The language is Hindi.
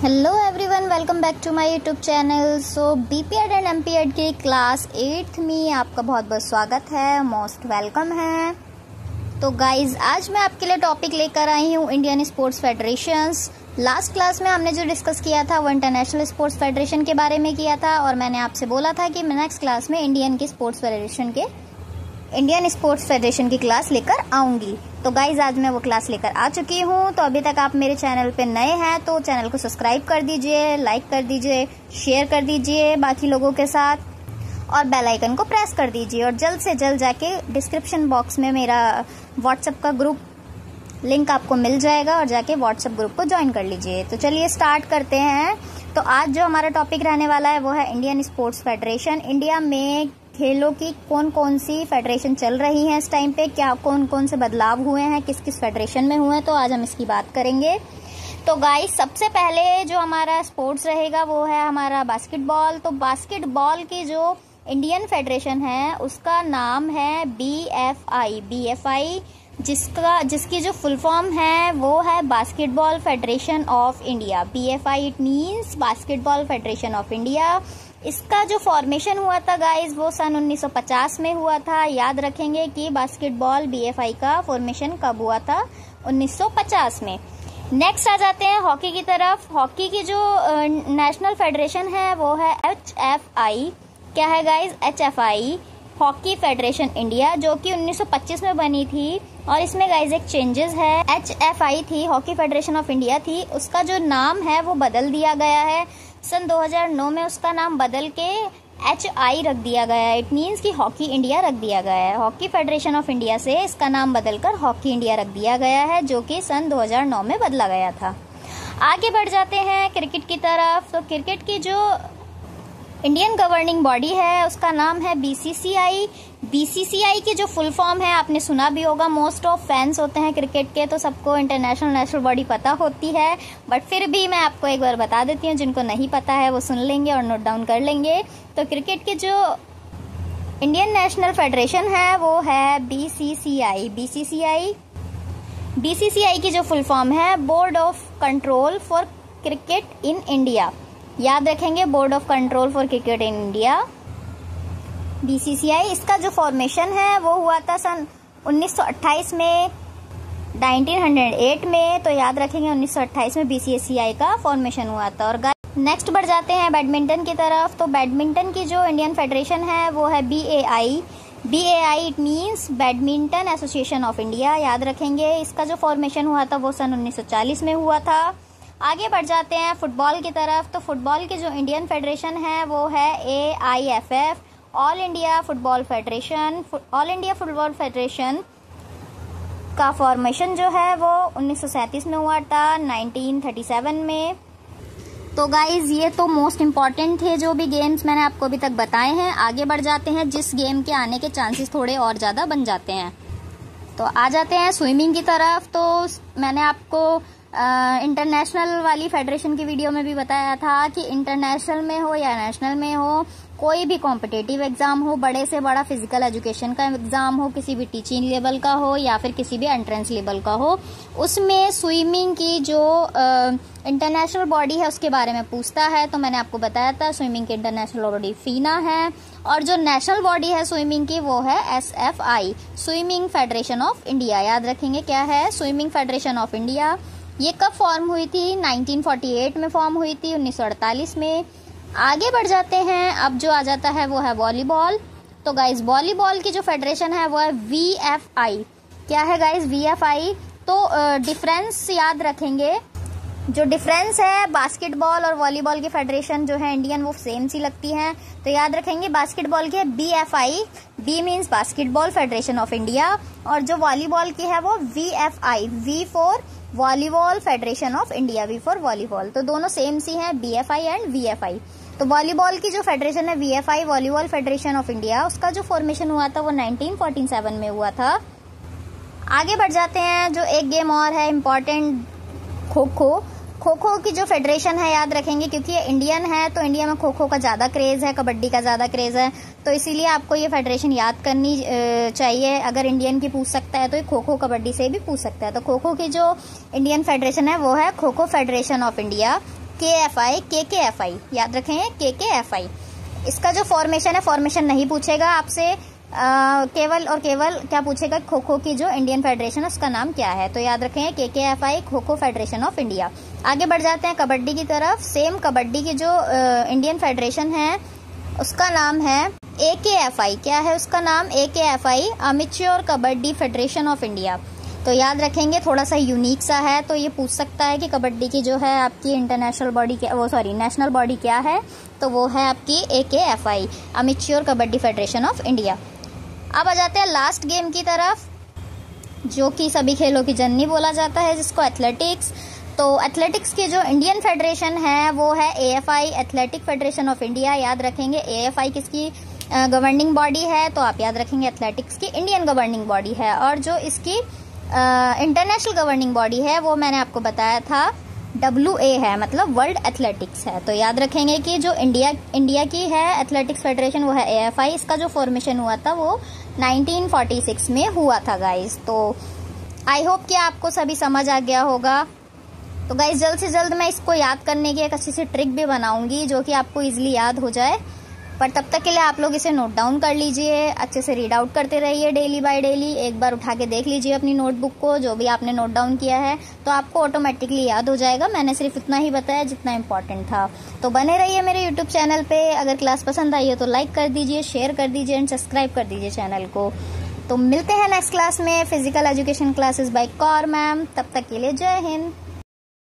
Hello everyone, welcome back to my YouTube channel. So BPEd and MPEd की क्लास 8th में आपका बहुत बहुत स्वागत है, मोस्ट वेलकम है। तो गाइज, आज मैं आपके लिए टॉपिक लेकर आई हूँ Indian sports federations. Last class में हमने जो डिस्कस किया था वो इंटरनेशनल स्पोर्ट्स फेडरेशन के बारे में किया था और मैंने आपसे बोला था कि मैं नेक्स्ट क्लास में इंडियन स्पोर्ट्स फेडरेशन की क्लास लेकर आऊंगी। तो गाइज, आज मैं वो क्लास लेकर आ चुकी हूँ। तो अभी तक आप मेरे चैनल पे नए हैं तो चैनल को सब्सक्राइब कर दीजिए, लाइक कर दीजिए, शेयर कर दीजिए बाकी लोगों के साथ और बेल आइकन को प्रेस कर दीजिए। और जल्द से जल्द जाके डिस्क्रिप्शन बॉक्स में मेरा व्हाट्सएप का ग्रुप लिंक आपको मिल जाएगा और जाके व्हाट्सएप ग्रुप को ज्वाइन कर लीजिए। तो चलिए स्टार्ट करते हैं। तो आज जो हमारा टॉपिक रहने वाला है वो है इंडियन स्पोर्ट्स फेडरेशन। इंडिया में खेलों की कौन कौन सी फेडरेशन चल रही है इस टाइम पे, क्या कौन कौन से बदलाव हुए हैं, किस किस फेडरेशन में हुए हैं, तो आज हम इसकी बात करेंगे। तो गाइस, सबसे पहले जो हमारा स्पोर्ट्स रहेगा वो है हमारा बास्केटबॉल। तो बास्केटबॉल की जो इंडियन फेडरेशन है उसका नाम है BFI, जिसकी जो फुल फॉर्म है वो है basketball federation of India. BFI it means basketball federation of India. इसका जो फॉर्मेशन हुआ था गाइस वो सन 1950 में हुआ था। याद रखेंगे कि बास्केटबॉल BFI का फॉर्मेशन कब हुआ था, 1950 में। नेक्स्ट आ जाते हैं हॉकी की तरफ। हॉकी की जो नेशनल फेडरेशन है वो है HFI। क्या है guys? HFI, hockey federation India, जो कि 1925 में बनी थी। और इसमें गाइस एक चेंजेस है। HFI थी, हॉकी फेडरेशन ऑफ इंडिया थी, उसका जो नाम है वो बदल दिया गया है। सन 2009 में उसका नाम बदल के HI रख दिया गया है। इट मीन्स कि हॉकी इंडिया रख दिया गया है। हॉकी फेडरेशन ऑफ इंडिया से इसका नाम बदलकर हॉकी इंडिया रख दिया गया है, जो कि सन 2009 में बदला गया था। आगे बढ़ जाते हैं क्रिकेट की तरफ। तो क्रिकेट की जो इंडियन गवर्निंग बॉडी है उसका नाम है BCCI। BCCI की जो फुल फॉर्म है आपने सुना भी होगा। मोस्ट ऑफ फैंस होते हैं क्रिकेट के तो सबको इंटरनेशनल नेशनल बॉडी पता होती है, बट फिर भी मैं आपको एक बार बता देती हूँ। जिनको नहीं पता है वो सुन लेंगे और नोट डाउन कर लेंगे। तो क्रिकेट की जो इंडियन नेशनल फेडरेशन है वो है BCCI। BCCI की जो फुल फॉर्म है board of control for cricket in India. याद रखेंगे, board of control for cricket in India, BCCI। इसका जो फॉर्मेशन है वो हुआ था सन 1928 में, 1908 में। तो याद रखेंगे 1928 में BCCI का फॉर्मेशन हुआ था। और नेक्स्ट बढ़ जाते हैं बैडमिंटन की तरफ। तो बैडमिंटन की जो इंडियन फेडरेशन है वो है BAI it means badminton association of India. याद रखेंगे, इसका जो फॉर्मेशन हुआ था वो सन 1940 में हुआ था। आगे बढ़ जाते हैं फुटबॉल की तरफ। तो फुटबॉल की जो इंडियन फेडरेशन है वो है AIFF, all India football federation. All India football federation का फॉर्मेशन जो है वो 1937 में हुआ था, 1937 में। तो गाइज, ये तो मोस्ट इम्पॉर्टेंट थे जो भी गेम्स मैंने आपको अभी तक बताए हैं। आगे बढ़ जाते हैं, जिस गेम के आने के चांसेस थोड़े और ज़्यादा बन जाते हैं। तो आ जाते हैं स्विमिंग की तरफ। तो मैंने आपको इंटरनेशनल वाली फेडरेशन की वीडियो में भी बताया था कि इंटरनेशनल में हो या नेशनल में हो, कोई भी कॉम्पिटिटिव एग्जाम हो, बड़े से बड़ा फिजिकल एजुकेशन का एग्जाम हो, किसी भी टीचिंग लेवल का हो या फिर किसी भी एंट्रेंस लेवल का हो, उसमें स्विमिंग की जो इंटरनेशनल बॉडी है उसके बारे में पूछता है। तो मैंने आपको बताया था स्विमिंग की इंटरनेशनल बॉडी FINA है और जो नेशनल बॉडी है स्विमिंग की वो है SFI, swimming federation of India. याद रखेंगे क्या है? Swimming federation of India. ये कब फॉर्म हुई थी? 1948 में फॉर्म हुई थी, 1948 में। आगे बढ़ जाते हैं, अब जो आ जाता है वो है वॉलीबॉल। तो गाइज, वॉलीबॉल की जो फेडरेशन है वो है VFI। क्या है गाइज? VFI। तो डिफरेंस याद रखेंगे, जो डिफरेंस है बास्केटबॉल और वॉलीबॉल की फेडरेशन जो है इंडियन, वो सेम सी लगती हैं। तो याद रखेंगे, बास्केटबॉल की है BFI, B means basketball federation of India, और जो वॉलीबॉल की है वो VFI, V for volleyball federation of India, V for volleyball. तो दोनों सेम सी हैं, BFI एंड VFI। तो वॉलीबॉल की जो फेडरेशन है VFI, volleyball federation of India, उसका जो फॉर्मेशन हुआ था वो 1947 में हुआ था। आगे बढ़ जाते हैं, जो एक गेम और है इम्पोर्टेंट, खो खो। खो खो की जो फेडरेशन है याद रखेंगे, क्योंकि ये इंडियन है तो इंडिया में खो खो का ज़्यादा क्रेज़ है, कबड्डी का ज़्यादा क्रेज़ है, तो इसीलिए आपको ये फेडरेशन याद करनी चाहिए। अगर इंडियन की पूछ सकता है तो ये खो खो कबड्डी से भी पूछ सकता है। तो खो खो की जो इंडियन फेडरेशन है वो है kho kho federation of India. KKFI याद रखें, KKFI। इसका जो फॉर्मेशन है, फॉर्मेशन नहीं पूछेगा आपसे, केवल और केवल क्या पूछेगा, खो खो की जो इंडियन फेडरेशन उसका नाम क्या है। तो याद रखें KKFI, kho kho federation of India. आगे बढ़ जाते हैं कबड्डी की तरफ। सेम कबड्डी की जो इंडियन फेडरेशन है उसका नाम है AKFI। क्या है उसका नाम? AKFI, amateur kabaddi federation of India. तो याद रखेंगे, थोड़ा सा यूनिक सा है, तो ये पूछ सकता है कि कबड्डी की जो है आपकी इंटरनेशनल बॉडी क्या, नेशनल बॉडी क्या है, तो वो है आपकी AKFI, amateur kabaddi federation of India. अब आ जाते हैं लास्ट गेम की तरफ, जो कि सभी खेलों की जननी बोला जाता है, जिसको एथलेटिक्स। तो एथलेटिक्स की जो इंडियन फेडरेशन है वो है AFI, athletic federation of India. याद रखेंगे AFI किसकी गवर्निंग बॉडी है, तो आप याद रखेंगे एथलेटिक्स की इंडियन गवर्निंग बॉडी है। और जो इसकी इंटरनेशनल गवर्निंग बॉडी है वो मैंने आपको बताया था WA है, मतलब वर्ल्ड एथलेटिक्स है। तो याद रखेंगे कि जो इंडिया की है एथलेटिक्स फेडरेशन वो है AFI। इसका जो फॉर्मेशन हुआ था वो 1946 में हुआ था गाइज। तो आई होप कि आपको सभी समझ आ गया होगा। तो गाइज जल्द से जल्द मैं इसको याद करने की एक अच्छी सी ट्रिक भी बनाऊंगी जो कि आपको इजीली याद हो जाए, पर तब तक के लिए आप लोग इसे नोट डाउन कर लीजिए, अच्छे से रीड आउट करते रहिए डेली बाय डेली। एक बार उठा के देख लीजिए अपनी नोटबुक को, जो भी आपने नोट डाउन किया है, तो आपको ऑटोमेटिकली याद हो जाएगा। मैंने सिर्फ इतना ही बताया जितना इम्पोर्टेंट था। तो बने रहिए मेरे यूट्यूब चैनल पे। अगर क्लास पसंद आई हो तो लाइक कर दीजिए, शेयर कर दीजिए एंड सब्सक्राइब कर दीजिए चैनल को। तो मिलते हैं नेक्स्ट क्लास में, physical education classes bye Kaur ma'am. तब तक के लिए जय हिंद।